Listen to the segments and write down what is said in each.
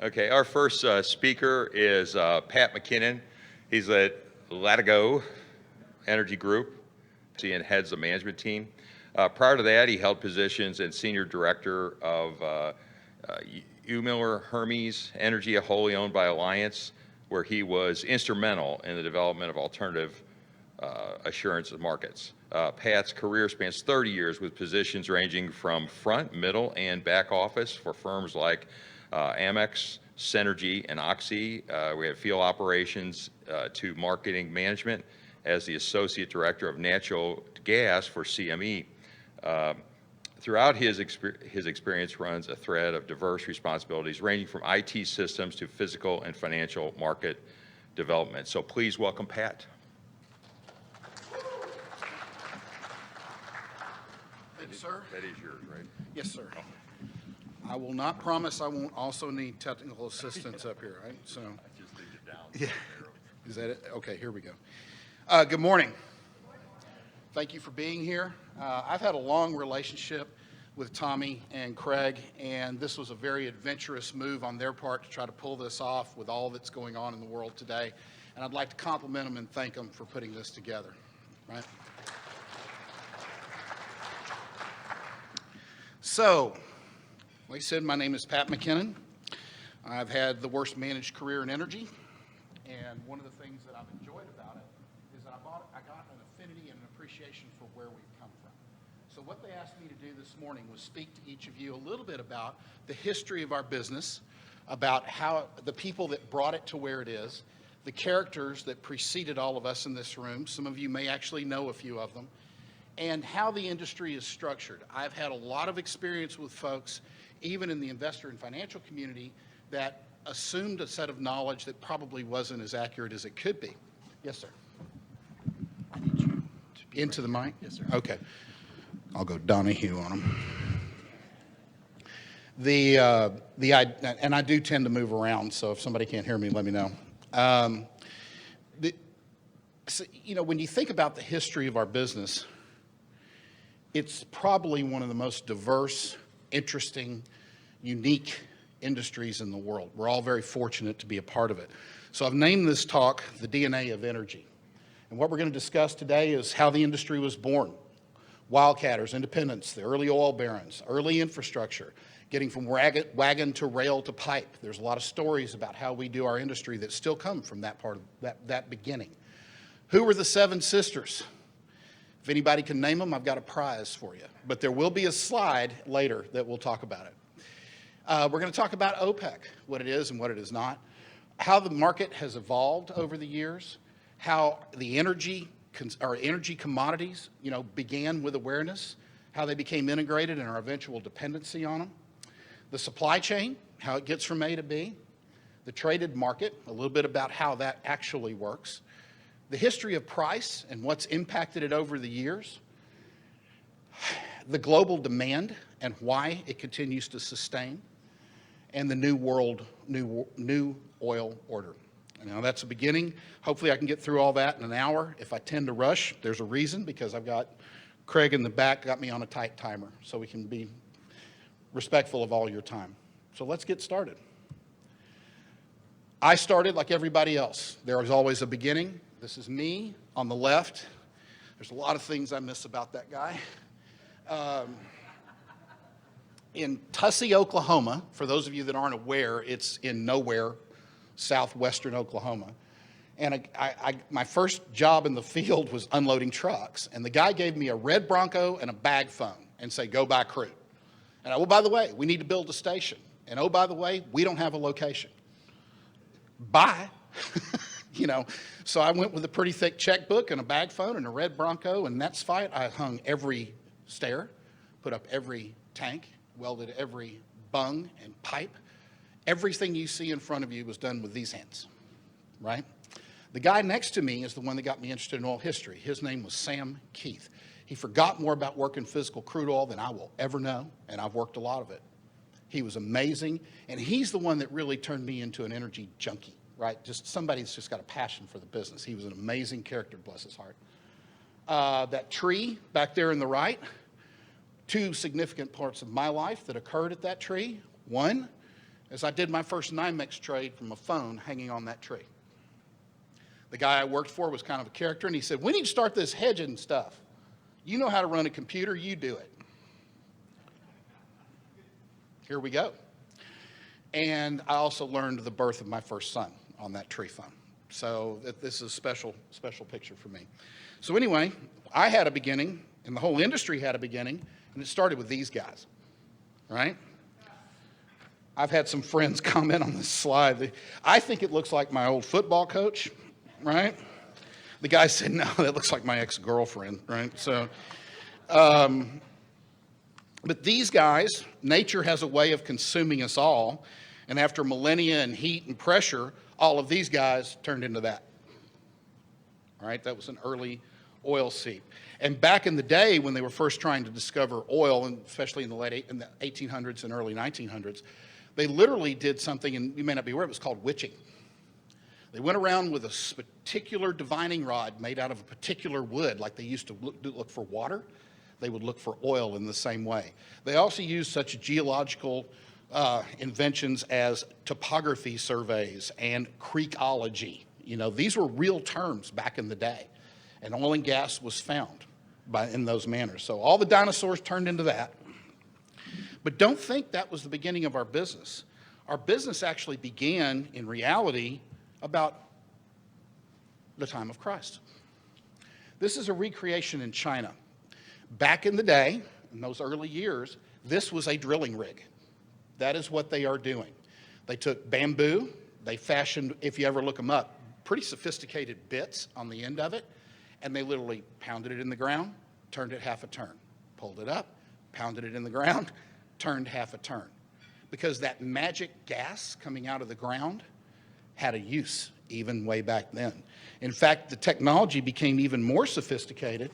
Okay, our first speaker is Pat McKinnon. He's at Latigo Energy Group and heads the management team. Prior to that, he held positions in senior director of Miller Hermes Energy, a wholly owned by Alliance, where he was instrumental in the development of alternative assurance markets. Pat's career spans 30 years with positions ranging from front, middle, and back office for firms like Amex, Synergy, and Oxy. We have field operations to marketing management as the Associate Director of Natural Gas for CME. Throughout his experience runs a thread of diverse responsibilities ranging from IT systems to physical and financial market development. So please welcome Pat. Thank you, sir. That is yours, right? Yes, sir. I will not promise I won't also need technical assistance up here, right? So, Just leave it down. yeah. Is that it? Okay, here we go. Good morning. Thank you for being here. I've had a long relationship with Tommy and Craig, and this was a very adventurous move on their part to try to pull this off with all that's going on in the world today. And I'd like to compliment them and thank them for putting this together, right? So, like I said, my name is Pat McKinnon. I've had the worst managed career in energy, and one of the things that I've enjoyed about it is that I got an affinity and an appreciation for where we've come from. So what they asked me to do this morning was speak to each of you a little bit about the history of our business, about how the people that brought it to where it is, the characters that preceded all of us in this room. Some of you may actually know a few of them, and how the industry is structured. I've had a lot of experience with folks, even in the investor and financial community, that assumed a set of knowledge that probably wasn't as accurate as it could be. Yes, sir. I need you to be into the mic. Yes, sir. Okay. I'll go Donahue on them. And I do tend to move around, so if somebody can't hear me, let me know. When you think about the history of our business, it's probably one of the most diverse, interesting, unique industries in the world. We're all very fortunate to be a part of it. So I've named this talk The DNA of Energy. And what we're going to discuss today is how the industry was born. Wildcatters, independents, the early oil barons, early infrastructure, getting from wagon to rail to pipe. There's a lot of stories about how we do our industry that still come from that part of that beginning. Who were the seven sisters? If anybody can name them, I've got a prize for you. But there will be a slide later that will talk about it. We're going to talk about OPEC, what it is and what it is not, how the market has evolved over the years, how the energy commodities, began with awareness, how they became integrated and our eventual dependency on them, the supply chain, how it gets from A to B, the traded market, a little bit about how that actually works, the history of price and what's impacted it over the years, the global demand and why it continues to sustain, and the new oil order. Now that's the beginning. Hopefully I can get through all that in an hour. If I tend to rush, there's a reason, because I've got Craig in the back, got me on a tight timer, so we can be respectful of all your time. So let's get started. I started like everybody else. There was always a beginning. This is me on the left. There's a lot of things I miss about that guy. In Tussey, Oklahoma, for those of you that aren't aware, it's in nowhere, southwestern Oklahoma. And my first job in the field was unloading trucks. And the guy gave me a red Bronco and a bag phone and said, go buy crude. And oh, by the way, we need to build a station. And oh, by the way, we don't have a location. Bye. So I went with a pretty thick checkbook and a bag phone and a red Bronco, and that's fight. I hung every stair, put up every tank, welded every bung and pipe. Everything you see in front of you was done with these hands, right? The guy next to me is the one that got me interested in oil history. His name was Sam Keith. He forgot more about working physical crude oil than I will ever know, and I've worked a lot of it. He was amazing, and he's the one that really turned me into an energy junkie, right? Just somebody that's just got a passion for the business. He was an amazing character, bless his heart. That tree back there in the right, two significant parts of my life that occurred at that tree. One, as I did my first NYMEX trade from a phone hanging on that tree. The guy I worked for was kind of a character, and he said, we need to start this hedging stuff. You know how to run a computer, you do it. Here we go. And I also learned the birth of my first son on that tree phone. So this is a special picture for me. So anyway, I had a beginning, and the whole industry had a beginning, and it started with these guys, right? I've had some friends comment on this slide. I think it looks like my old football coach, right? The guy said, no, that looks like my ex-girlfriend, right? So, but these guys, nature has a way of consuming us all, and after millennia and heat and pressure, all of these guys turned into that. All right, that was an early oil seep. And back in the day when they were first trying to discover oil, and especially in the 1800s and early 1900s, they literally did something, and you may not be aware, it was called witching. They went around with a particular divining rod made out of a particular wood, like they used to look for water. They would look for oil in the same way. They also used such geological inventions as topography surveys and creekology. You know, these were real terms back in the day, and oil and gas was found in those manners. So all the dinosaurs turned into that. But don't think that was the beginning of our business. Our business actually began, in reality, about the time of Christ. This is a recreation in China. Back in the day, in those early years, this was a drilling rig. That is what they are doing. They took bamboo, they fashioned, if you ever look them up, pretty sophisticated bits on the end of it, and they literally pounded it in the ground, turned it half a turn, pulled it up, pounded it in the ground, turned half a turn. Because that magic gas coming out of the ground had a use even way back then. In fact, the technology became even more sophisticated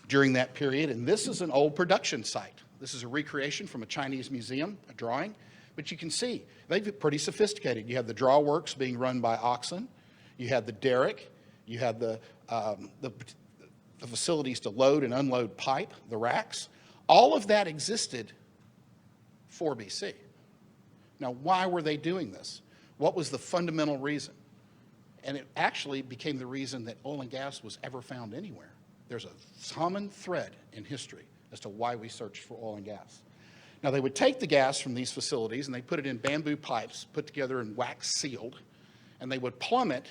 during that period, and this is an old production site. This is a recreation from a Chinese museum, a drawing, but you can see they're pretty sophisticated. You have the drawworks being run by oxen, you had the derrick, you had the facilities to load and unload pipe, the racks. All of that existed 4 BC. Now, why were they doing this? What was the fundamental reason? And it actually became the reason that oil and gas was ever found anywhere. There's a common thread in history as to why we searched for oil and gas. Now, they would take the gas from these facilities and they put it in bamboo pipes put together and wax sealed, and they would plumb it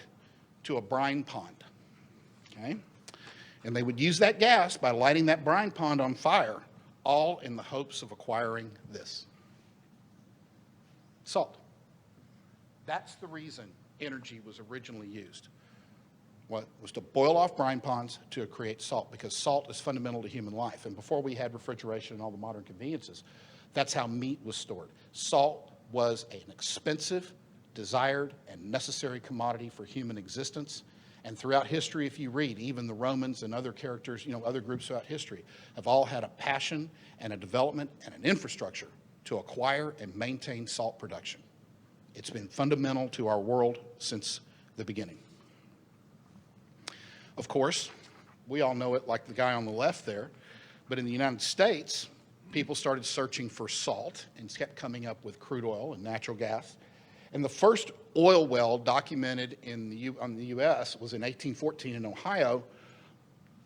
to a brine pond, okay? And they would use that gas by lighting that brine pond on fire, all in the hopes of acquiring this: salt. That's the reason energy was originally used. What was to boil off brine ponds to create salt, because salt is fundamental to human life. And before we had refrigeration and all the modern conveniences, that's how meat was stored. Salt was an expensive, desired, and necessary commodity for human existence. And throughout history, if you read, even the Romans and other characters, other groups throughout history have all had a passion and a development and an infrastructure to acquire and maintain salt production. It's been fundamental to our world since the beginning. Of course, we all know it like the guy on the left there, but in the United States, people started searching for salt and kept coming up with crude oil and natural gas. And the first oil well documented in the U.S. was in 1814 in Ohio.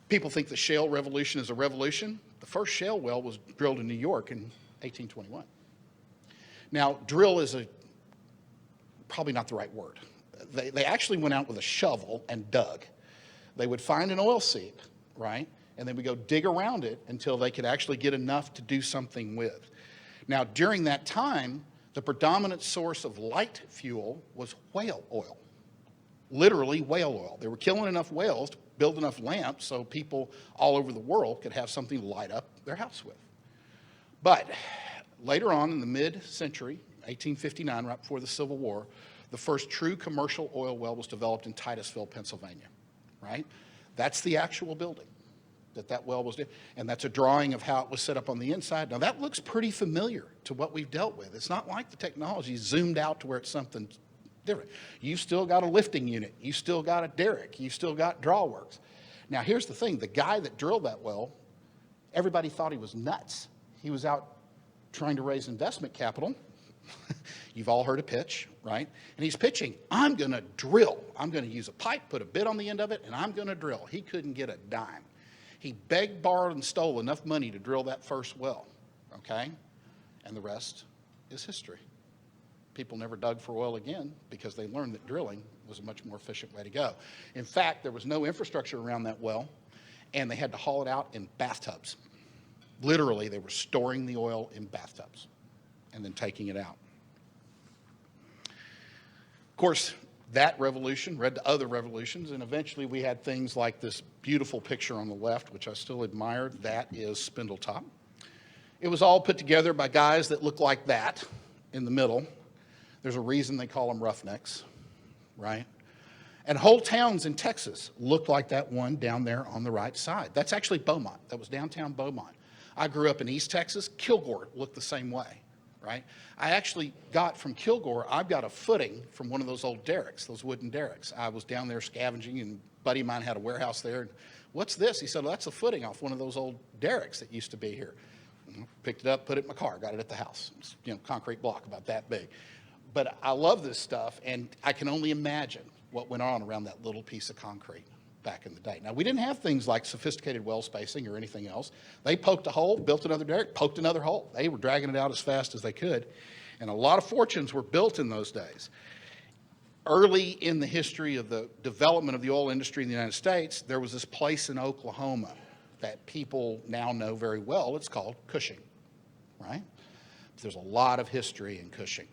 People think the shale revolution is a revolution. The first shale well was drilled in New York in 1821. Now, drill is probably not the right word. They actually went out with a shovel and dug. They would find an oil seep, right? And then we go dig around it until they could actually get enough to do something with. Now, during that time, the predominant source of light fuel was whale oil, literally whale oil. They were killing enough whales to build enough lamps so people all over the world could have something to light up their house with. But later on in the mid-century, 1859, right before the Civil War, the first true commercial oil well was developed in Titusville, Pennsylvania, right? That's the actual building that well was, and that's a drawing of how it was set up on the inside. Now, that looks pretty familiar to what we've dealt with. It's not like the technology zoomed out to where it's something different. You still got a lifting unit. You still got a derrick. You still got drawworks. Now, here's the thing. The guy that drilled that well, everybody thought he was nuts. He was out trying to raise investment capital. You've all heard a pitch, right? And he's pitching, I'm going to drill. I'm going to use a pipe, put a bit on the end of it, and I'm going to drill. He couldn't get a dime. He begged, borrowed, and stole enough money to drill that first well, okay? And the rest is history. People never dug for oil again because they learned that drilling was a much more efficient way to go. In fact, there was no infrastructure around that well, and they had to haul it out in bathtubs. Literally, they were storing the oil in bathtubs and then taking it out. Of course, that revolution led to other revolutions, and eventually we had things like this beautiful picture on the left, which I still admire. That is Spindletop. It was all put together by guys that look like that in the middle. There's a reason they call them roughnecks, right? And whole towns in Texas look like that one down there on the right side. That's actually Beaumont. That was downtown Beaumont. I grew up in East Texas. Kilgore looked the same way, right? I actually got from Kilgore, I've got a footing from one of those old derricks, those wooden derricks. I was down there scavenging, and a buddy of mine had a warehouse there. What's this? He said, well, that's a footing off one of those old derricks that used to be here. Picked it up, put it in my car, got it at the house. It's, concrete block about that big. But I love this stuff, and I can only imagine what went on around that little piece of concrete back in the day. Now, we didn't have things like sophisticated well spacing or anything else. They poked a hole, built another derrick, poked another hole. They were dragging it out as fast as they could, and a lot of fortunes were built in those days. Early in the history of the development of the oil industry in the United States, there was this place in Oklahoma that people now know very well. It's called Cushing, right? There's a lot of history in Cushing.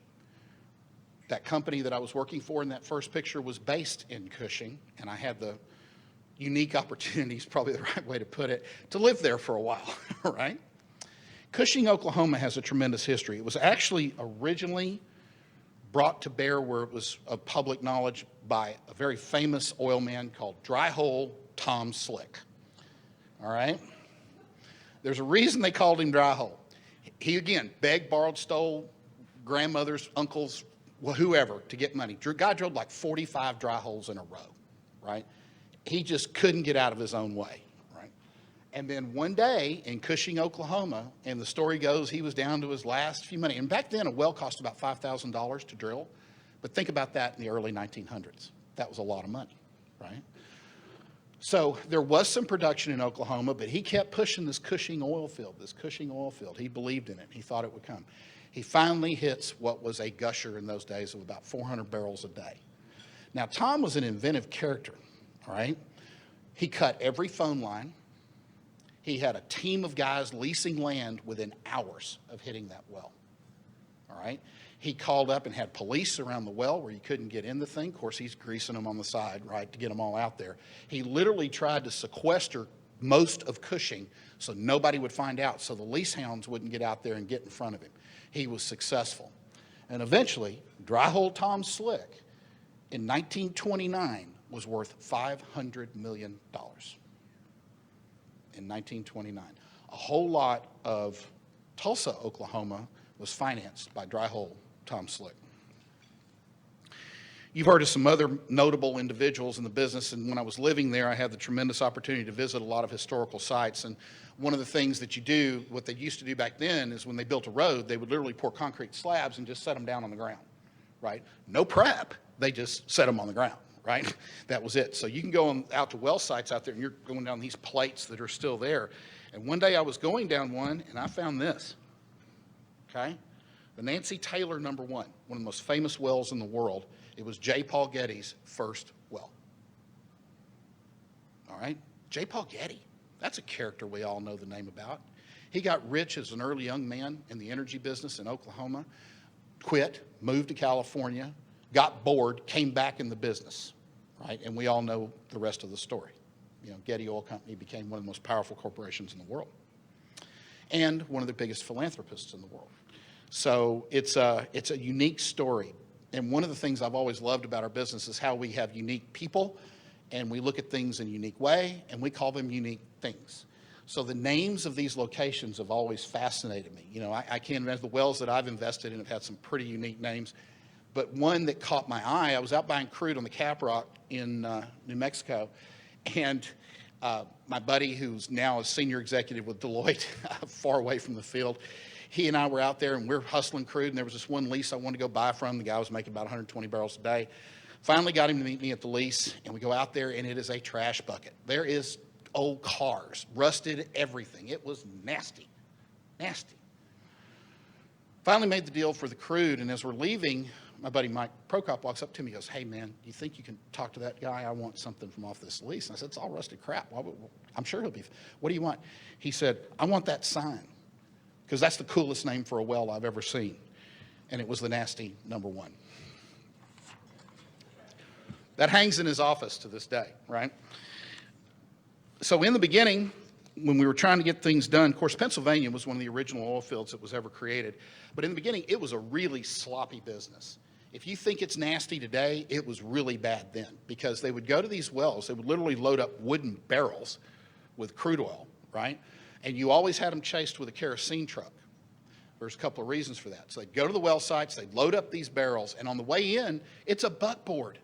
That company that I was working for in that first picture was based in Cushing, and I had the unique opportunities, probably the right way to put it, to live there for a while, right? Cushing, Oklahoma has a tremendous history. It was actually originally brought to bear where it was of public knowledge by a very famous oil man called Dry Hole Tom Slick, all right? There's a reason they called him Dry Hole. He, again, begged, borrowed, stole grandmothers, uncles, whoever to get money. Guy drilled like 45 dry holes in a row, right? He just couldn't get out of his own way, right? And then one day in Cushing, Oklahoma, and the story goes he was down to his last few money. And back then a well cost about $5,000 to drill. But think about that in the early 1900s. That was a lot of money, right? So there was some production in Oklahoma, but he kept pushing this Cushing oil field. He believed in it. He thought it would come. He finally hits what was a gusher in those days of about 400 barrels a day. Now, Tom was an inventive character, all right? He cut every phone line. He had a team of guys leasing land within hours of hitting that well, all right? He called up and had police around the well where you couldn't get in the thing. Of course, he's greasing them on the side, right, to get them all out there. He literally tried to sequester most of Cushing so nobody would find out, so the lease hounds wouldn't get out there and get in front of him. He was successful. And eventually, Dry Hole Tom Slick, in 1929, was worth $500 million. In 1929. A whole lot of Tulsa, Oklahoma, was financed by Dry Hole Tom Slick. You've heard of some other notable individuals in the business, and when I was living there, I had the tremendous opportunity to visit a lot of historical sites. And one of the things that you do, what they used to do back then, is when they built a road, they would literally pour concrete slabs and just set them down on the ground, right? No prep, they just set them on the ground, right? That was it. So you can go out to well sites out there, and you're going down these plates that are still there. And one day I was going down one, and I found this, okay? The Nancy Taylor #1, one of the most famous wells in the world. It was J. Paul Getty's first well. All right? J. Paul Getty, that's a character we all know the name about. He got rich as an early young man in the energy business in Oklahoma, quit, moved to California, got bored, came back in the business, right? And we all know the rest of the story. You know, Getty Oil Company became one of the most powerful corporations in the world and one of the biggest philanthropists in the world. So it's a unique story. And one of the things I've always loved about our business is how we have unique people, and we look at things in a unique way, and we call them unique things. So the names of these locations have always fascinated me. You know, I can't imagine the wells that I've invested in have had some pretty unique names. But one that caught my eye, I was out buying crude on the Caprock in New Mexico, and my buddy, who's now a senior executive with Deloitte, far away from the field, he and I were out there, and we're hustling crude, and there was this one lease I wanted to go buy from. The guy was making about 120 barrels a day. Finally got him to meet me at the lease, and we go out there, and it is a trash bucket. There is old cars, rusted everything. It was nasty, nasty. Finally made the deal for the crude, and as we're leaving, my buddy Mike Prokop walks up to me and goes, "Hey, man, do you think you can talk to that guy? I want something from off this lease." And I said, "It's all rusted crap. I'm sure he'll be, what do you want?" He said, "I want that sign, because that's the coolest name for a well I've ever seen." And it was the nasty number 1. That hangs in his office to this day, right? So in the beginning, when we were trying to get things done, of course, Pennsylvania was one of the original oil fields that was ever created. But in the beginning, it was a really sloppy business. If you think it's nasty today, it was really bad then, because they would go to these wells, they would literally load up wooden barrels with crude oil, right? And you always had them chased with a kerosene truck. There's a couple of reasons for that. So they'd go to the well sites, they'd load up these barrels, and on the way in, it's a buckboard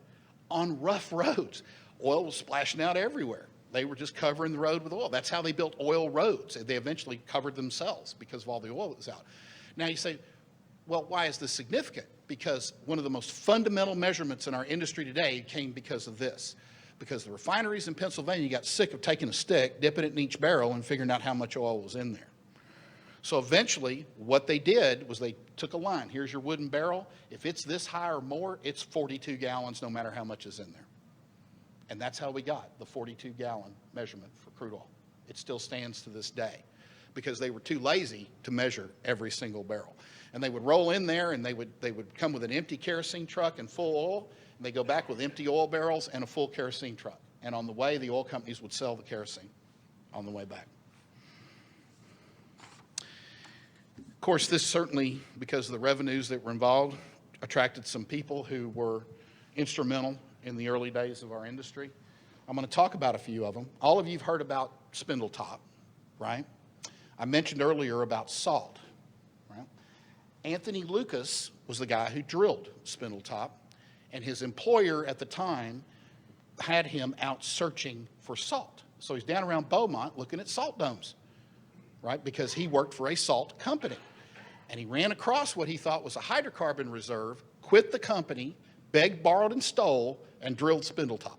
on rough roads. Oil was splashing out everywhere. They were just covering the road with oil. That's how they built oil roads. They eventually covered themselves because of all the oil that was out. Now you say, well, why is this significant? Because one of the most fundamental measurements in our industry today came because of this. Because the refineries in Pennsylvania got sick of taking a stick, dipping it in each barrel, and figuring out how much oil was in there. So eventually, what they did was they took a line. Here's your wooden barrel. If it's this high or more, it's 42 gallons no matter how much is in there. And that's how we got the 42-gallon measurement for crude oil. It still stands to this day because they were too lazy to measure every single barrel. And they would roll in there, and they would come with an empty kerosene truck and full oil, and they go back with empty oil barrels and a full kerosene truck. And on the way, the oil companies would sell the kerosene on the way back. Of course, this certainly, because of the revenues that were involved, attracted some people who were instrumental in the early days of our industry. I'm going to talk about a few of them. All of you have heard about Spindletop, right? I mentioned earlier about salt, right? Anthony Lucas was the guy who drilled Spindletop, and his employer at the time had him out searching for salt. So he's down around Beaumont looking at salt domes, right? Because he worked for a salt company. And he ran across what he thought was a hydrocarbon reserve, quit the company, begged, borrowed, and stole, and drilled Spindletop.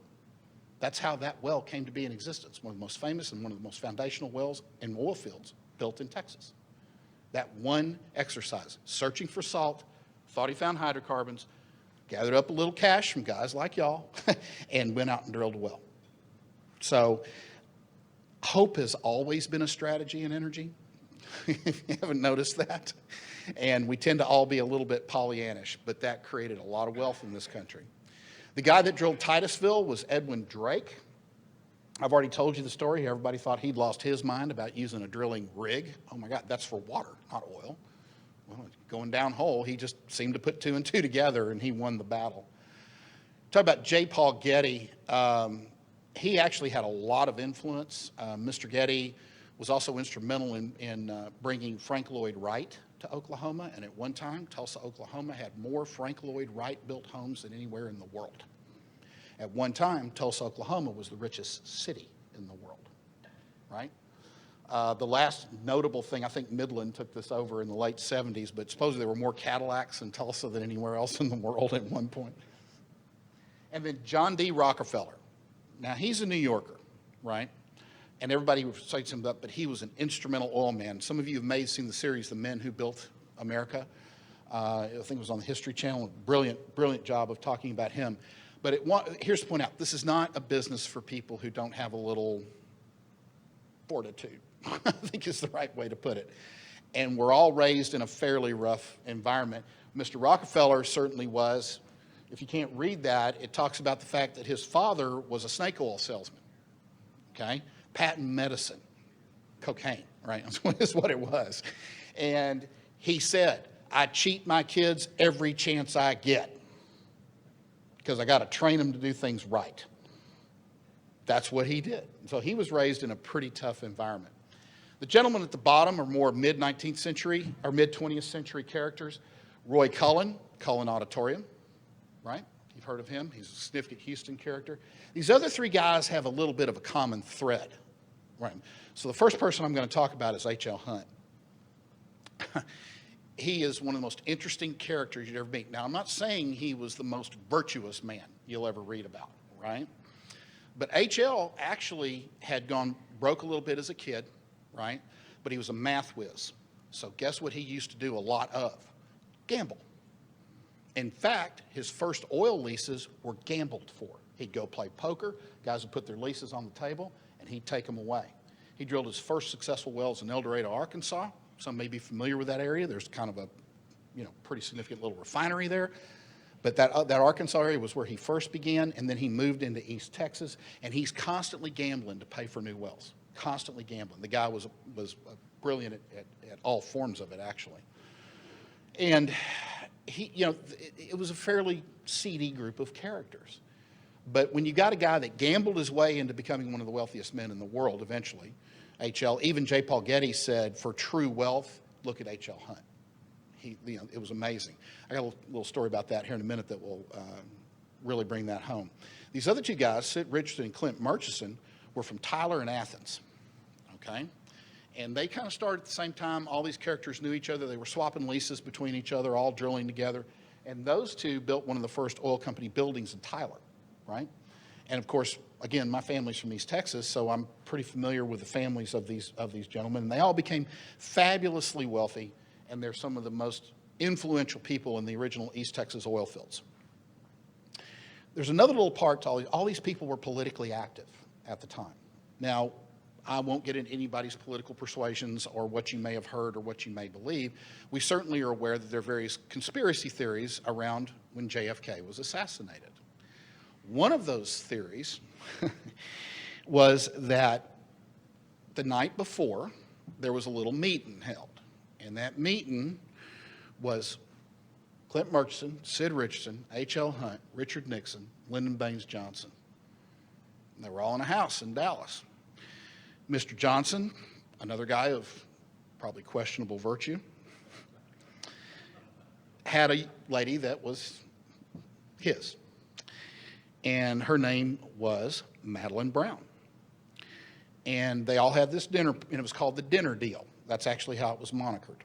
That's how that well came to be in existence, one of the most famous and one of the most foundational wells in oil fields built in Texas. That one exercise, searching for salt, thought he found hydrocarbons, gathered up a little cash from guys like y'all, and went out and drilled a well. So hope has always been a strategy in energy. If you haven't noticed that. And we tend to all be a little bit Pollyannish, but that created a lot of wealth in this country. The guy that drilled Titusville was Edwin Drake. I've already told you the story. Everybody thought he'd lost his mind about using a drilling rig. Oh my God, that's for water, not oil. Well, going down hole, he just seemed to put 2 and 2 together, and he won the battle. Talk about J. Paul Getty. He actually had a lot of influence. Mr. Getty was also instrumental in bringing Frank Lloyd Wright to Oklahoma. And at one time, Tulsa, Oklahoma had more Frank Lloyd Wright-built homes than anywhere in the world. At one time, Tulsa, Oklahoma was the richest city in the world, right? The last notable thing, I think Midland took this over in the late 70s, but supposedly there were more Cadillacs in Tulsa than anywhere else in the world at one point. And then John D. Rockefeller. Now, he's a New Yorker, right? And everybody cites him up, but he was an instrumental oil man. Some of you may have seen the series, The Men Who Built America. I think it was on the History Channel. Brilliant job of talking about him. But here's to point out, this is not a business for people who don't have a little fortitude, I think is the right way to put it. And we're all raised in a fairly rough environment. Mr. Rockefeller certainly was. If you can't read that, it talks about the fact that his father was a snake oil salesman, okay? Patent medicine, cocaine, right? That's what it was. And he said, I cheat my kids every chance I get because I got to train them to do things right. That's what he did. So he was raised in a pretty tough environment. The gentlemen at the bottom are more mid-19th century or mid-20th century characters. Roy Cullen, Cullen Auditorium, right? You've heard of him. He's a significant Houston character. These other 3 guys have a little bit of a common thread, right? So the first person I'm going to talk about is H.L. Hunt. He is one of the most interesting characters you'd ever meet. Now, I'm not saying he was the most virtuous man you'll ever read about, right? But HL actually had gone broke a little bit as a kid, right? But he was a math whiz. So guess what he used to do a lot of? Gamble. In fact, his first oil leases were gambled for. He'd go play poker, guys would put their leases on the table, and he'd take them away. He drilled his first successful wells in El Dorado, Arkansas. Some may be familiar with that area. There's kind of a, pretty significant little refinery there. But that Arkansas area was where he first began, and then he moved into East Texas, and he's constantly gambling to pay for new wells. Constantly gambling. The guy was brilliant at all forms of it, actually. And he, it was a fairly seedy group of characters. But when you got a guy that gambled his way into becoming one of the wealthiest men in the world eventually, HL, even J. Paul Getty said, for true wealth, look at H.L. Hunt. It was amazing. I got a little story about that here in a minute that will really bring that home. These other two guys, Sid Richardson and Clint Murchison, were from Tyler and Athens, okay? And they kind of started at the same time. All these characters knew each other. They were swapping leases between each other, all drilling together. And those two built one of the first oil company buildings in Tyler, right? And of course, again, my family's from East Texas, so I'm pretty familiar with the families of these gentlemen. And they all became fabulously wealthy, and they're some of the most influential people in the original East Texas oil fields. There's another little part to all these people were politically active at the time. Now, I won't get into anybody's political persuasions or what you may have heard or what you may believe. We certainly are aware that there are various conspiracy theories around when JFK was assassinated. One of those theories was that the night before, there was a little meeting held. And that meeting was Clint Murchison, Sid Richardson, H.L. Hunt, Richard Nixon, Lyndon Baines Johnson. And they were all in a house in Dallas. Mr. Johnson, another guy of probably questionable virtue, had a lady that was his. And her name was Madeline Brown. And they all had this dinner, and it was called the dinner deal. That's actually how it was monikered.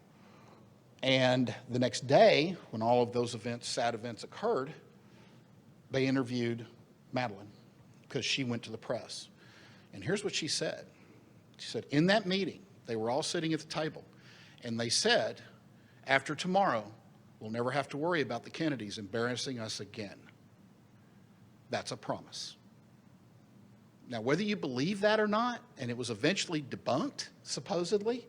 And the next day, when all of those events, sad events occurred, they interviewed Madeline because she went to the press. And here's what she said. She said, in that meeting, they were all sitting at the table, and they said, after tomorrow, we'll never have to worry about the Kennedys embarrassing us again. That's a promise. Now, whether you believe that or not, and it was eventually debunked, supposedly,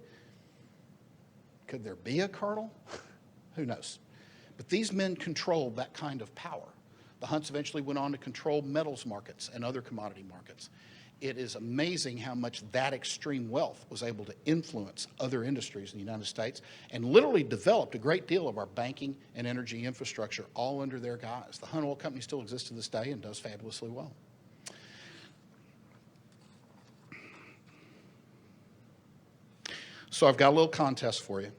could there be a colonel? Who knows? But these men controlled that kind of power. The Hunts eventually went on to control metals markets and other commodity markets. It is amazing how much that extreme wealth was able to influence other industries in the United States and literally developed a great deal of our banking and energy infrastructure all under their guise. The Hunt Oil Company still exists to this day and does fabulously well. So I've got a little contest for you,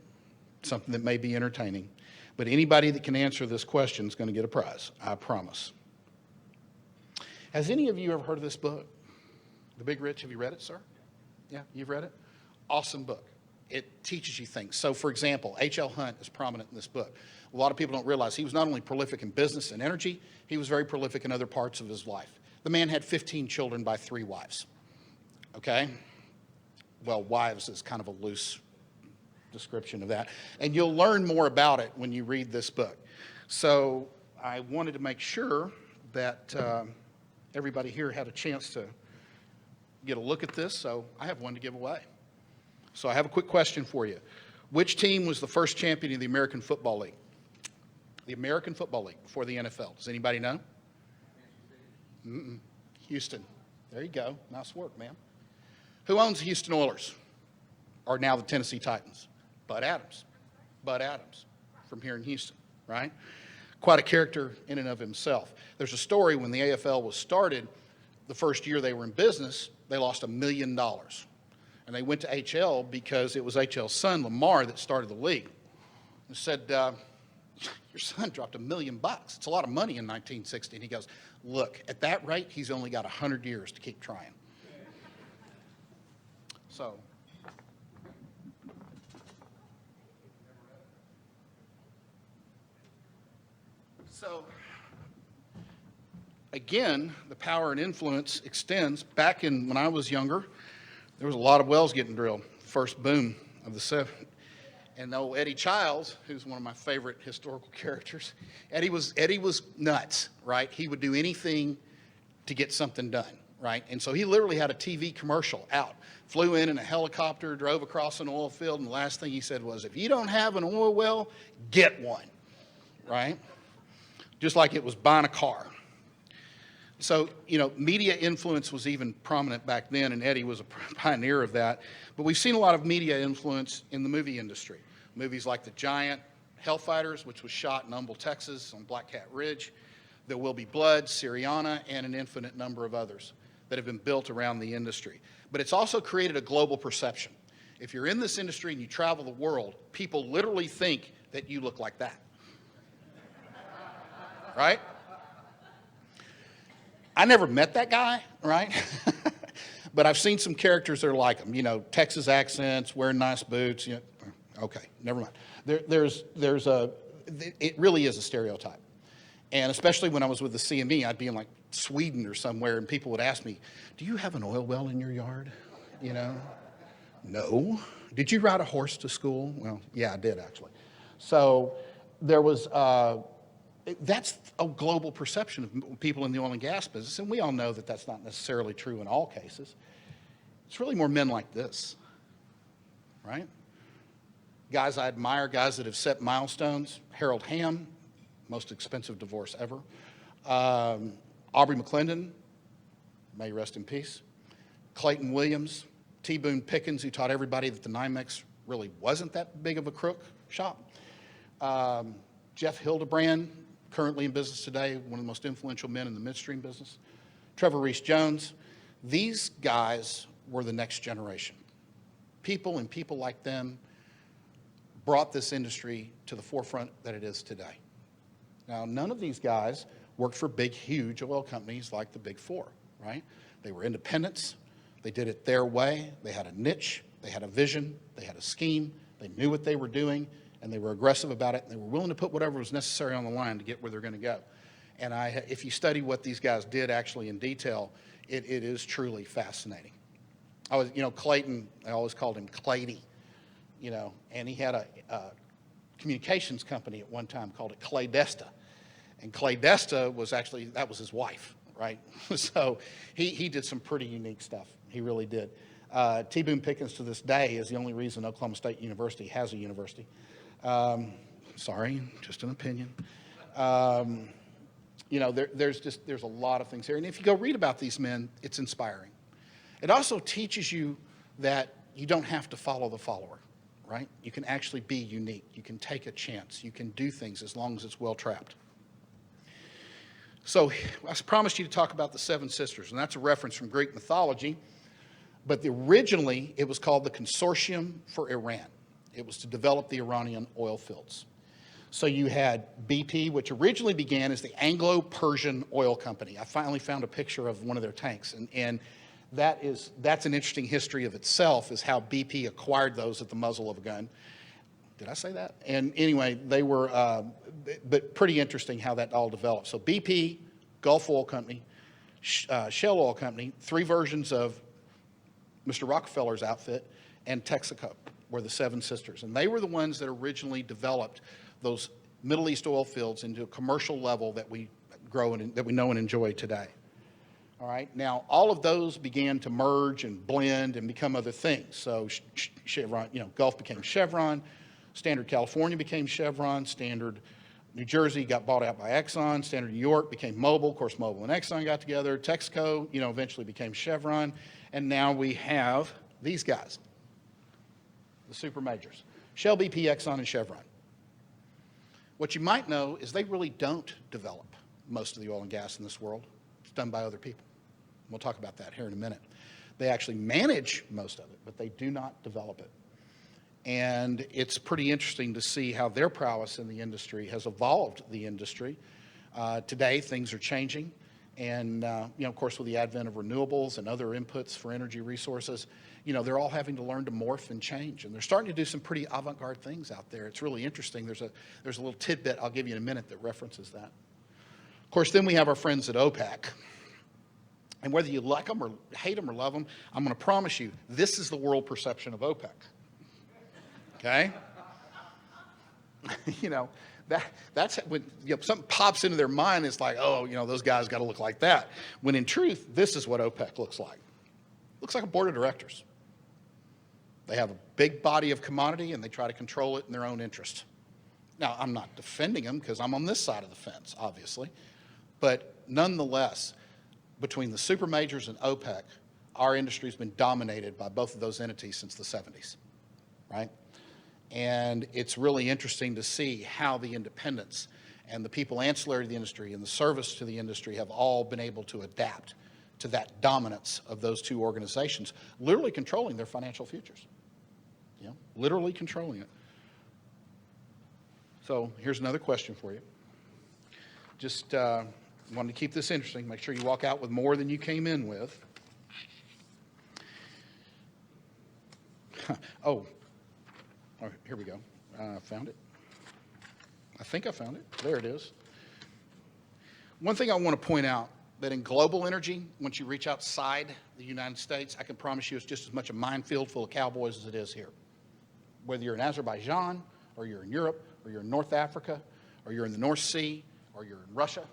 something that may be entertaining, but anybody that can answer this question is going to get a prize, I promise. Has any of you ever heard of this book? The Big Rich, have you read it, sir? Yeah, you've read it? Awesome book. It teaches you things. So, for example, H.L. Hunt is prominent in this book. A lot of people don't realize he was not only prolific in business and energy, he was very prolific in other parts of his life. The man had 15 children by 3 wives, okay? Well, wives is kind of a loose description of that. And you'll learn more about it when you read this book. So I wanted to make sure that everybody here had a chance to get a look at this, so I have one to give away. So I have a quick question for you. Which team was the first champion of the American Football League? The American Football League before the NFL. Does anybody know? Houston. There you go. Nice work, man. Who owns the Houston Oilers? Or now the Tennessee Titans? Bud Adams. Bud Adams from here in Houston, right? Quite a character in and of himself. There's a story when the AFL was started, the first year they were in business, they lost $1 million. And they went to HL because it was HL's son, Lamar, that started the league. And said, your son dropped $1 million. It's a lot of money in 1960. And he goes, look, at that rate, he's only got 100 years to keep trying. So, So, again, the power and influence extends. Back in when I was younger, there was a lot of wells getting drilled. First boom of the and old Eddie Childs, who's one of my favorite historical characters, Eddie was nuts, right? He would do anything to get something done, right? And so he literally had a TV commercial out, flew in a helicopter, drove across an oil field, and the last thing he said was, if you don't have an oil well, get one, right? Just like it was buying a car. So, media influence was even prominent back then, and Eddie was a pioneer of that. But we've seen a lot of media influence in the movie industry. Movies like The Giant, Hellfighters, which was shot in Humble, Texas on Black Cat Ridge, There Will Be Blood, Syriana, and an infinite number of others that have been built around the industry. But it's also created a global perception. If you're in this industry and you travel the world, people literally think that you look like that. Right? I never met that guy, right? But I've seen some characters that are like him, Texas accents, wearing nice boots. Okay, never mind. It really is a stereotype. And especially when I was with the CME, I'd be in like Sweden or somewhere, and people would ask me, do you have an oil well in your yard? No. Did you ride a horse to school? Well, yeah, I did actually. So there was, that's a global perception of people in the oil and gas business, and we all know that that's not necessarily true in all cases. It's really more men like this, right? Guys I admire, guys that have set milestones. Harold Hamm, most expensive divorce ever. Aubrey McKinnon, may he rest in peace. Clayton Williams, T. Boone Pickens, who taught everybody that the NYMEX really wasn't that big of a crook shop. Jeff Hildebrand, currently in business today, one of the most influential men in the midstream business. Trevor Reese Jones. These guys were the next generation. People and people like them brought this industry to the forefront that it is today. Now, none of these guys worked for big, huge oil companies like the Big Four, right? They were independents. They did it their way. They had a niche. They had a vision. They had a scheme. They knew what they were doing, and they were aggressive about it, and they were willing to put whatever was necessary on the line to get where they're going to go. And if you study what these guys did actually in detail, it is truly fascinating. Clayton, I always called him Clady, and he had a communications company at one time called it Claydesta. And Claydesta was actually, that was his wife, right? So he did some pretty unique stuff. He really did. T. Boone Pickens to this day is the only reason Oklahoma State University has a university. Sorry, just an opinion. There's a lot of things here. And if you go read about these men, it's inspiring. It also teaches you that you don't have to follow the follower, right? You can actually be unique. You can take a chance. You can do things as long as it's well trapped. So I promised you to talk about the Seven Sisters, and that's a reference from Greek mythology. But originally, it was called the Consortium for Iran. It was to develop the Iranian oil fields. So you had BP, which originally began as the Anglo-Persian Oil Company. I finally found a picture of one of their tanks, and that's an interesting history of itself, is how BP acquired those at the muzzle of a gun. Did I say that? And anyway, they were, but pretty interesting how that all developed. So BP, Gulf Oil Company, Shell Oil Company, three versions of Mr. Rockefeller's outfit, and Texaco were the Seven Sisters. And they were the ones that originally developed those Middle East oil fields into a commercial level that we grow and that we know and enjoy today. All right. Now, all of those began to merge and blend and become other things. So Chevron, Gulf became Chevron, Standard California became Chevron, Standard New Jersey got bought out by Exxon, Standard New York became Mobil. Of course, Mobil and Exxon got together. Texaco, eventually became Chevron. And now we have these guys, the super majors, Shell, BP, Exxon, and Chevron. What you might know is they really don't develop most of the oil and gas in this world. It's done by other people. We'll talk about that here in a minute. They actually manage most of it, but they do not develop it. And it's pretty interesting to see how their prowess in the industry has evolved the industry. Today, things are changing. And, of course, with the advent of renewables and other inputs for energy resources, they're all having to learn to morph and change. And they're starting to do some pretty avant-garde things out there. It's really interesting. There's a little tidbit I'll give you in a minute that references that. Of course, then we have our friends at OPEC. And whether you like them or hate them or love them, I'm going to promise you, this is the world perception of OPEC. Okay? That's when something pops into their mind. It's like, oh, those guys got to look like that. When in truth, this is what OPEC looks like. Looks like a board of directors. They have a big body of commodity and they try to control it in their own interest. Now, I'm not defending them because I'm on this side of the fence, obviously. But nonetheless, between the super majors and OPEC, our industry has been dominated by both of those entities since the 70s, right? And it's really interesting to see how the independents and the people ancillary to the industry and the service to the industry have all been able to adapt to that dominance of those two organizations, literally controlling their financial futures. Literally controlling it. So here's another question for you. Just wanted to keep this interesting. Make sure you walk out with more than you came in with. Oh, here we go. Found it. I think I found it. There it is. One thing I want to point out, that in global energy, once you reach outside the United States, I can promise you it's just as much a minefield full of cowboys as it is here. Whether you're in Azerbaijan, or you're in Europe, or you're in North Africa, or you're in the North Sea, or you're in Russia,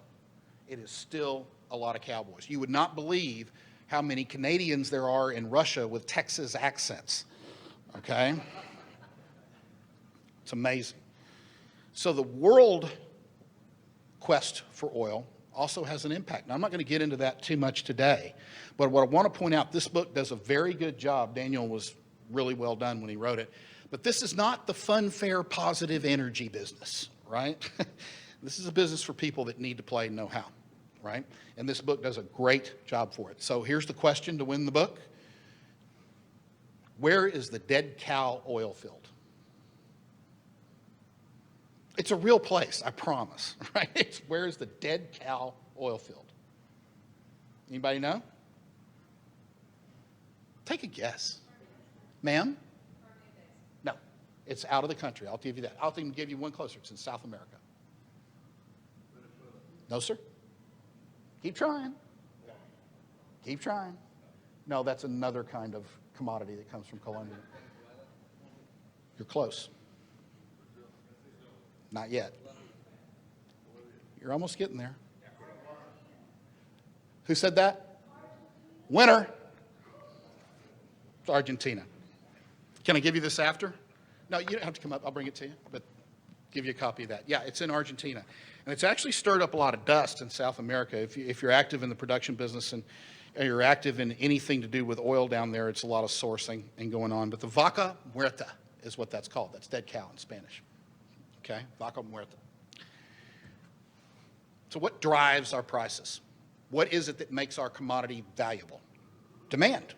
it is still a lot of cowboys. You would not believe how many Canadians there are in Russia with Texas accents, okay? It's amazing. So the world quest for oil also has an impact. Now, I'm not going to get into that too much today, but what I want to point out, this book does a very good job. Daniel was really well done when he wrote it. But this is not the fun, fair, positive energy business, right? This is a business for people that need to play and know how, right? And this book does a great job for it. So here's the question to win the book. Where is the dead cow oil field? It's a real place, I promise, right? Where is the dead cow oil field? Anybody know? Take a guess. Ma'am? No, it's out of the country. I'll give you that. I'll even give you one closer. It's in South America. No, sir. Keep trying. Keep trying. No, that's another kind of commodity that comes from Colombia. You're close. Not yet. You're almost getting there. Who said that? Winner. It's Argentina. Can I give you this after? No, you don't have to come up. I'll bring it to you, but give you a copy of that. Yeah, it's in Argentina. And it's actually stirred up a lot of dust in South America. If you're active in the production business and you're active in anything to do with oil down there, it's a lot of sourcing and going on. But the vaca muerta is what that's called. That's dead cow in Spanish. Okay, vaca muerta. So what drives our prices? What is it that makes our commodity valuable? Demand,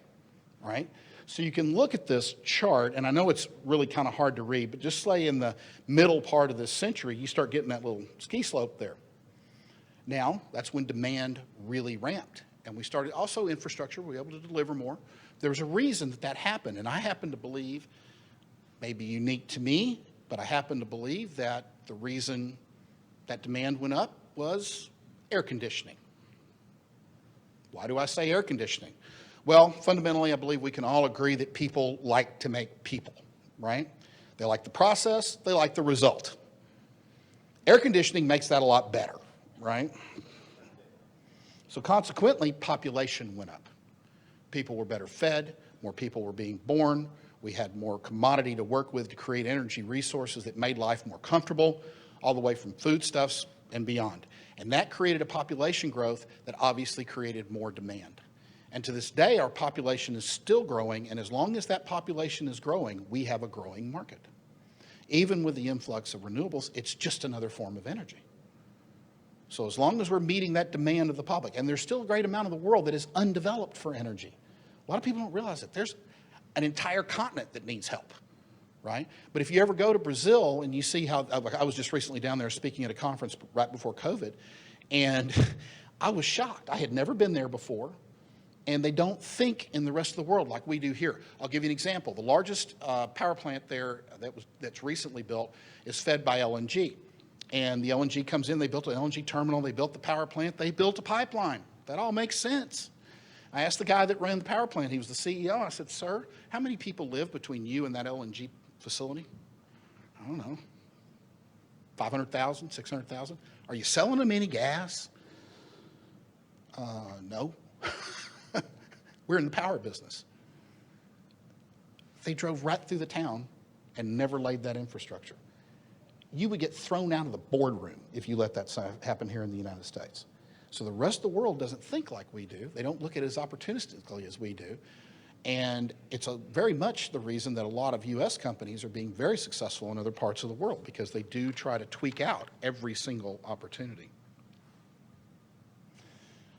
right? So you can look at this chart, and I know it's really kind of hard to read, but just say in the middle part of this century, you start getting that little ski slope there. Now, that's when demand really ramped. And we started, also infrastructure, we were able to deliver more. There was a reason that happened, and I happen to believe, maybe unique to me, but I happen to believe that the reason that demand went up was air conditioning. Why do I say air conditioning? Well, fundamentally, I believe we can all agree that people like to make people, right? They like the process, they like the result. Air conditioning makes that a lot better, right? So consequently, population went up. People were better fed, more people were being born, we had more commodity to work with to create energy resources that made life more comfortable, all the way from foodstuffs and beyond. And that created a population growth that obviously created more demand. And to this day, our population is still growing, and as long as that population is growing, we have a growing market. Even with the influx of renewables, it's just another form of energy. So as long as we're meeting that demand of the public, and there's still a great amount of the world that is undeveloped for energy. A lot of people don't realize it. There's an entire continent that needs help, right? But if you ever go to Brazil and you see how, I was just recently down there speaking at a conference right before COVID, and I was shocked. I had never been there before, and they don't think in the rest of the world like we do here. I'll give you an example. The largest power plant there that's recently built is fed by LNG. And the LNG comes in, they built an LNG terminal, they built the power plant, they built a pipeline. That all makes sense. I asked the guy that ran the power plant, he was the CEO, I said, sir, how many people live between you and that LNG facility? I don't know, 500,000, 600,000? Are you selling them any gas? No. We're in the power business. They drove right through the town and never laid that infrastructure. You would get thrown out of the boardroom if you let that happen here in the United States. So the rest of the world doesn't think like we do. They don't look at it as opportunistically as we do. And it's very much the reason that a lot of U.S. companies are being very successful in other parts of the world, because they do try to tweak out every single opportunity.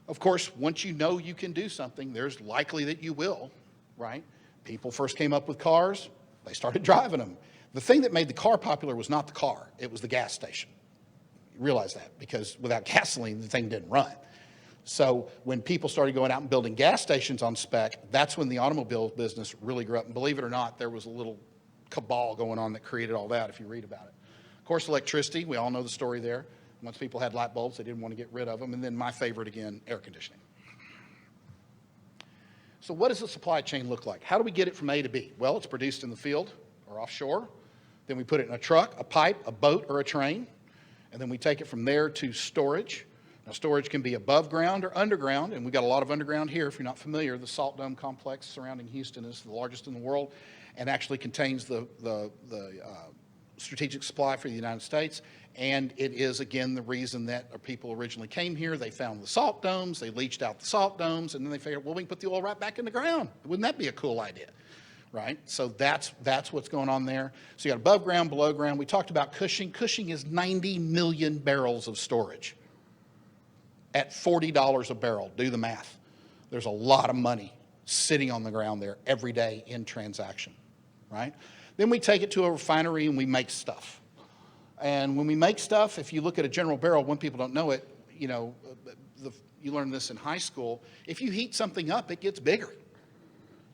Of course, once you know you can do something, there's likely that you will, right? People first came up with cars, they started driving them. The thing that made the car popular was not the car, it was the gas station. You realize that, because without gasoline, the thing didn't run. So when people started going out and building gas stations on spec, that's when the automobile business really grew up. And believe it or not, there was a little cabal going on that created all that, if you read about it. Of course, electricity, we all know the story there. Once people had light bulbs, they didn't want to get rid of them. And then my favorite again, air conditioning. So what does the supply chain look like? How do we get it from A to B? Well, it's produced in the field or offshore. Then we put it in a truck, a pipe, a boat, or a train. And then we take it from there to storage. Now, storage can be above ground or underground, and we've got a lot of underground here. If you're not familiar, the Salt Dome complex surrounding Houston is the largest in the world and actually contains the strategic supply for the United States. And it is, again, the reason that people originally came here. They found the salt domes, they leached out the salt domes, and then they figured, well, we can put the oil right back in the ground. Wouldn't that be a cool idea? Right? So that's what's going on there. So you got above ground, below ground. We talked about Cushing. Cushing is 90 million barrels of storage at $40 a barrel. Do the math. There's a lot of money sitting on the ground there every day in transaction, right? Then we take it to a refinery and we make stuff. And when we make stuff, if you look at a General Barrel, when people don't know it, you know, you learn this in high school, if you heat something up, it gets bigger.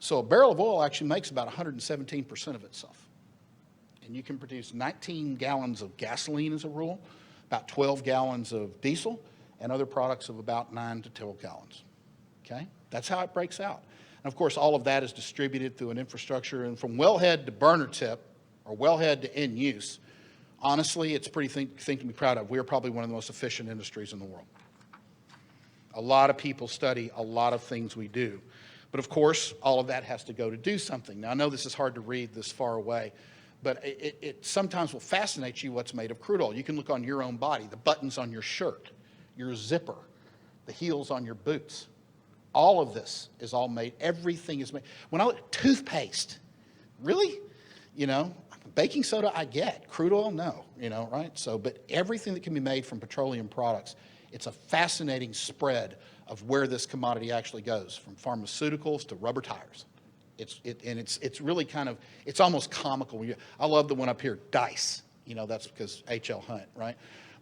So a barrel of oil actually makes about 117% of itself. And you can produce 19 gallons of gasoline as a rule, about 12 gallons of diesel, and other products of about 9 to 12 gallons. Okay? That's how it breaks out. And of course, all of that is distributed through an infrastructure. And from wellhead to burner tip, or wellhead to end use, honestly, it's a pretty thing to be proud of. We are probably one of the most efficient industries in the world. A lot of people study a lot of things we do. But of course, all of that has to go to do something. Now, I know this is hard to read this far away, but it sometimes will fascinate you what's made of crude oil. You can look on your own body, the buttons on your shirt, your zipper, the heels on your boots. All of this is all made, everything is made. When I look at toothpaste, really? You know, baking soda I get, crude oil, no, you know, right? So, but everything that can be made from petroleum products, it's a fascinating spread of where this commodity actually goes, from pharmaceuticals to rubber tires. It's really kind of, it's almost comical. I love the one up here, Dice. You know, that's because H.L. Hunt, right?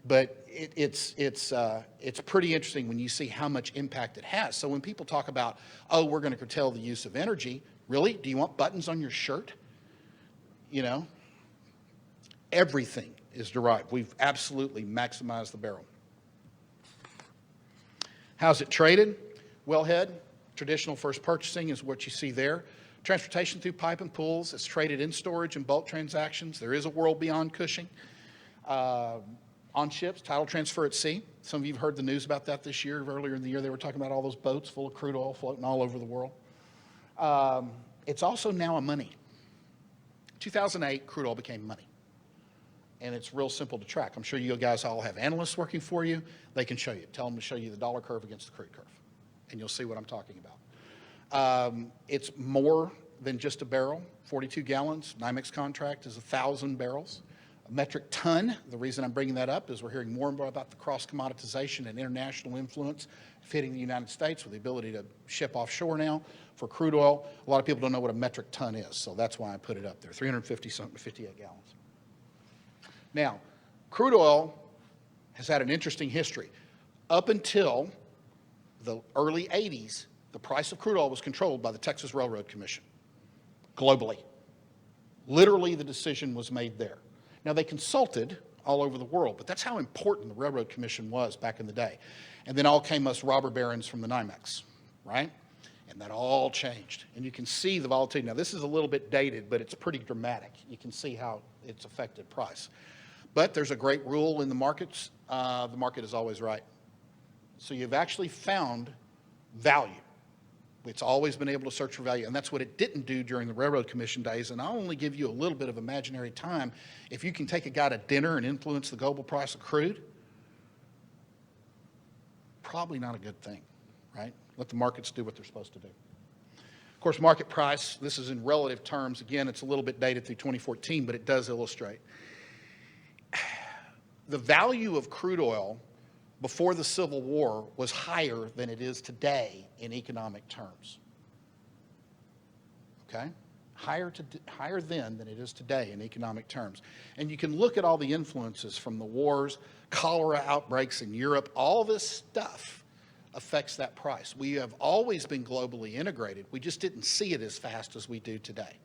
But it's pretty interesting when you see how much impact it has. So when people talk about, oh, we're going to curtail the use of energy, really? Do you want buttons on your shirt? You know, everything is derived. We've absolutely maximized the barrel. How's it traded? Wellhead, traditional first purchasing is what you see there. Transportation through pipe and pools. It's traded in storage and bulk transactions. There is a world beyond Cushing. On ships, title transfer at sea. Some of you have heard the news about that this year. Earlier in the year, they were talking about all those boats full of crude oil floating all over the world. It's also now a money. 2008, crude oil became money. And it's real simple to track. I'm sure you guys all have analysts working for you. They can show you. Tell them to show you the dollar curve against the crude curve. And you'll see what I'm talking about. It's more than just a barrel. 42 gallons. NYMEX contract is 1,000 barrels. A metric ton. The reason I'm bringing that up is we're hearing more and more about the cross-commoditization and international influence hitting the United States with the ability to ship offshore now for crude oil. A lot of people don't know what a metric ton is, so that's why I put it up there. 358 gallons. Now, crude oil has had an interesting history. Up until the early 80s, the price of crude oil was controlled by the Texas Railroad Commission globally. Literally, the decision was made there. Now, they consulted all over the world, but that's how important the Railroad Commission was back in the day. And then all came us robber barons from the NYMEX, right? And that all changed. And you can see the volatility. Now, this is a little bit dated, but it's pretty dramatic. You can see how it's affected price. But there's a great rule in the markets. The market is always right. So you've actually found value. It's always been able to search for value, and that's what it didn't do during the Railroad Commission days. And I'll only give you a little bit of imaginary time. If you can take a guy to dinner and influence the global price of crude, probably not a good thing, right? Let the markets do what they're supposed to do. Of course, market price, this is in relative terms. Again, it's a little bit dated through 2014, but it does illustrate. The value of crude oil before the Civil War was higher than it is today in economic terms. Okay? Higher then than it is today in economic terms. And you can look at all the influences from the wars, cholera outbreaks in Europe, all this stuff affects that price. We have always been globally integrated. We just didn't see it as fast as we do today.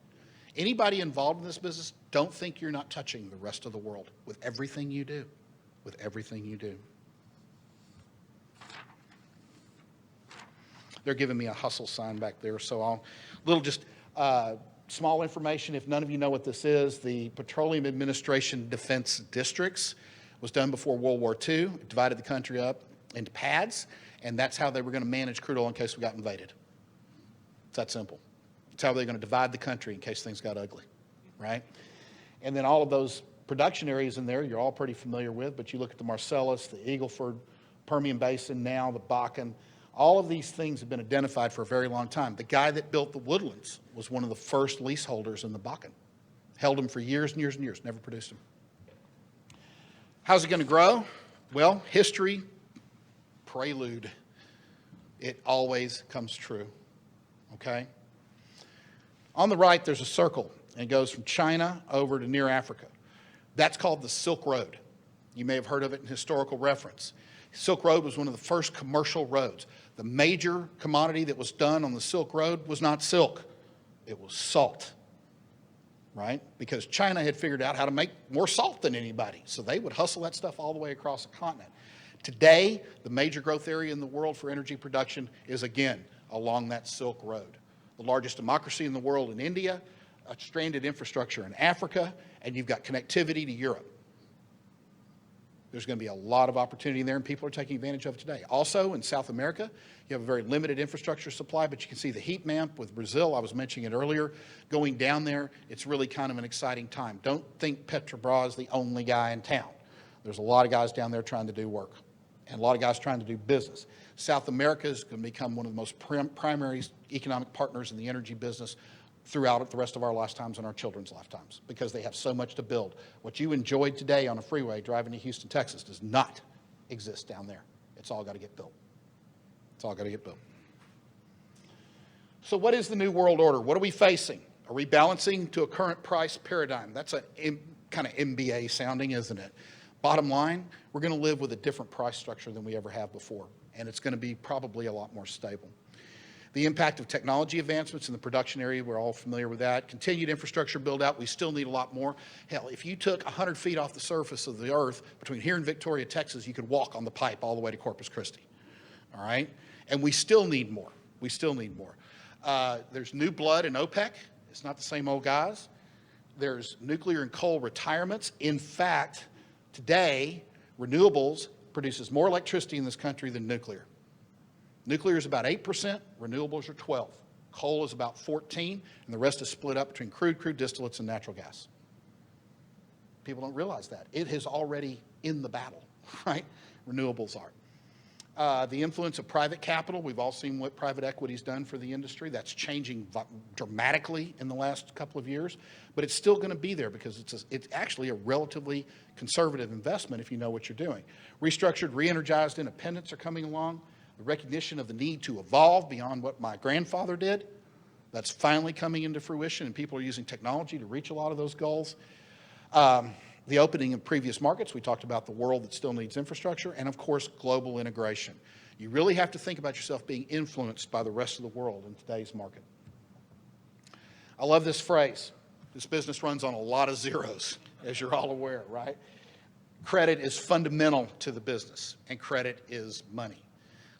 Anybody involved in this business, don't think you're not touching the rest of the world with everything you do. With everything you do. They're giving me a hustle sign back there, so I'll small information. If none of you know what this is, the Petroleum Administration Defense Districts was done before World War II. It divided the country up into pads, and that's how they were going to manage crude oil in case we got invaded. It's that simple. It's how they're going to divide the country in case things got ugly, right? And then all of those production areas in there you're all pretty familiar with, but you look at the Marcellus, the Eagle Ford, Permian Basin now, the Bakken. All of these things have been identified for a very long time. The guy that built the Woodlands was one of the first leaseholders in the Bakken. Held them for years and years and years, never produced them. How's it going to grow? Well, history, prelude. It always comes true, okay? On the right, there's a circle, and it goes from China over to near Africa. That's called the Silk Road. You may have heard of it in historical reference. Silk Road was one of the first commercial roads. The major commodity that was done on the Silk Road was not silk, it was salt, right? Because China had figured out how to make more salt than anybody, so they would hustle that stuff all the way across the continent. Today, the major growth area in the world for energy production is, again, along that Silk Road. The largest democracy in the world in India, a stranded infrastructure in Africa, and you've got connectivity to Europe. There's going to be a lot of opportunity there, and people are taking advantage of it today. Also, in South America, you have a very limited infrastructure supply, but you can see the heat map with Brazil. I was mentioning it earlier. Going down there, it's really kind of an exciting time. Don't think Petrobras is the only guy in town. There's a lot of guys down there trying to do work, and a lot of guys trying to do business. South America is going to become one of the most primary economic partners in the energy business throughout the rest of our lifetimes and our children's lifetimes, because they have so much to build. What you enjoyed today on a freeway driving to Houston, Texas does not exist down there. It's all got to get built. It's all got to get built. So what is the new world order? What are we facing? A rebalancing to a current price paradigm. That's a kind of MBA sounding, isn't it? Bottom line, we're going to live with a different price structure than we ever have before, and it's going to be probably a lot more stable. The impact of technology advancements in the production area, we're all familiar with that. Continued infrastructure build out, we still need a lot more. Hell, if you took 100 feet off the surface of the earth between here and Victoria, Texas, you could walk on the pipe all the way to Corpus Christi, all right? And we still need more. We still need more. There's new blood in OPEC. It's not the same old guys. There's nuclear and coal retirements. In fact, today, renewables produces more electricity in this country than nuclear. Nuclear is about 8%, renewables are 12%. Coal is about 14%, and the rest is split up between crude distillates, and natural gas. People don't realize that. It is already in the battle, right? Renewables are. The influence of private capital, we've all seen what private equity's done for the industry. That's changing dramatically in the last couple of years, but it's still going to be there because it's actually a relatively conservative investment if you know what you're doing. Restructured, re-energized independents are coming along. The recognition of the need to evolve beyond what my grandfather did, that's finally coming into fruition, and people are using technology to reach a lot of those goals. The the opening of previous markets. We talked about the world that still needs infrastructure, and of course, global integration. You really have to think about yourself being influenced by the rest of the world in today's market. I love this phrase. This business runs on a lot of zeros, as you're all aware, right? Credit is fundamental to the business, and credit is money.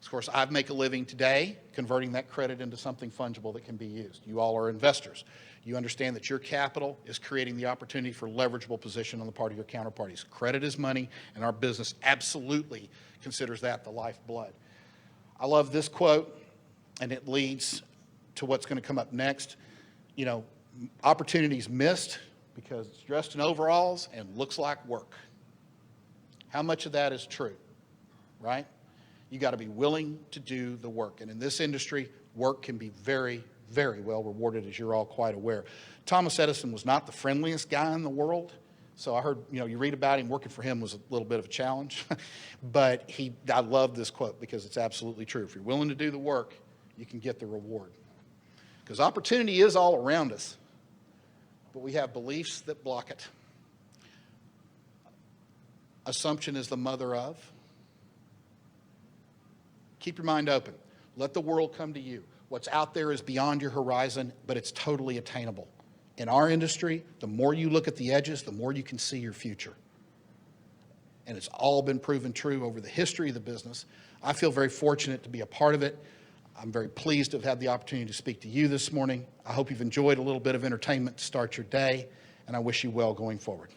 Of course, I make a living today converting that credit into something fungible that can be used. You all are investors. You understand that your capital is creating the opportunity for leverageable position on the part of your counterparties. Credit is money, and our business absolutely considers that the lifeblood. I love this quote, and it leads to what's going to come up next. You know, opportunities missed because it's dressed in overalls and looks like work. How much of that is true, right? You got to be willing to do the work. And in this industry, work can be very, very well rewarded, as you're all quite aware. Thomas Edison was not the friendliest guy in the world. So I heard, you read about him, working for him was a little bit of a challenge. But I love this quote because it's absolutely true. If you're willing to do the work, you can get the reward. Because opportunity is all around us, but we have beliefs that block it. Assumption is the mother of. Keep your mind open. Let the world come to you. What's out there is beyond your horizon, but it's totally attainable. In our industry, the more you look at the edges, the more you can see your future. And it's all been proven true over the history of the business. I feel very fortunate to be a part of it. I'm very pleased to have had the opportunity to speak to you this morning. I hope you've enjoyed a little bit of entertainment to start your day, and I wish you well going forward.